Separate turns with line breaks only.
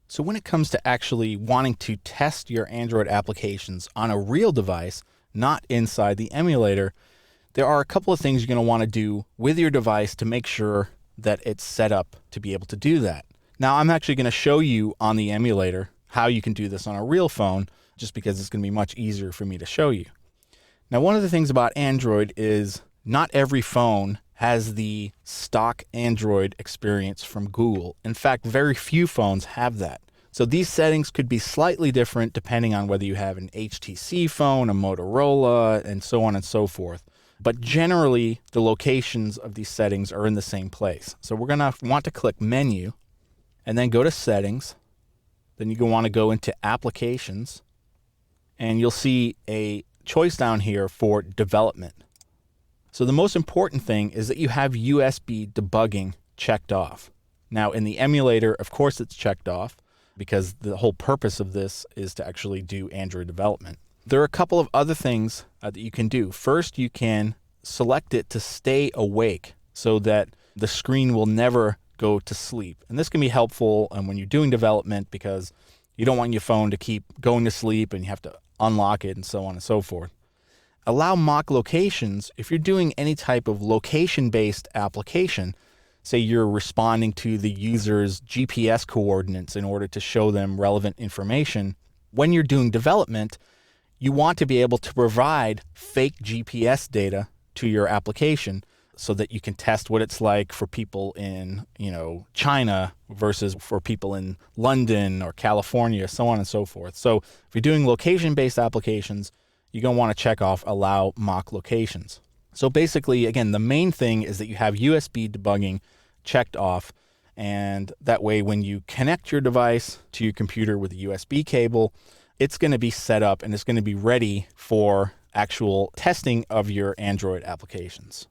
So when it comes to actually wanting to test your Android applications on a real device, not inside the emulator, there are a couple of things you're going to want to do with your device to make sure that it's set up to be able to do that. Now, I'm actually going to show you on the emulator how you can do this on a real phone, just because it's going to be much easier for me to show you. Now, one of the things about Android is not every phone has the stock Android experience from Google. In fact, very few phones have that. So these settings could be slightly different depending on whether you have an HTC phone, a Motorola, and so on and so forth. But generally, the locations of these settings are in the same place. So we're going to want to click Menu, and then go to Settings. Then you're going to want to go into Applications, and you'll see a choice down here for Development. So the most important thing is that you have USB debugging checked off. Now, in the emulator, of course, it's checked off because the whole purpose of this is to actually do Android development. There are a couple of other things that you can do. First, you can select it to stay awake so that the screen will never go to sleep. And this can be helpful when you're doing development because you don't want your phone to keep going to sleep and you have to unlock it and so on and so forth. Allow mock locations if you're doing any type of location-based application. Say you're responding to the user's GPS coordinates in order to show them relevant information. When you're doing development, you want to be able to provide fake GPS data to your application so that you can test what it's like for people in, China versus for people in London or California, so on and so forth. So if you're doing location-based applications, you're going to want to check off Allow Mock Locations. So basically, again, the main thing is that you have USB debugging checked off, and that way when you connect your device to your computer with a USB cable, it's going to be set up and it's going to be ready for actual testing of your Android applications.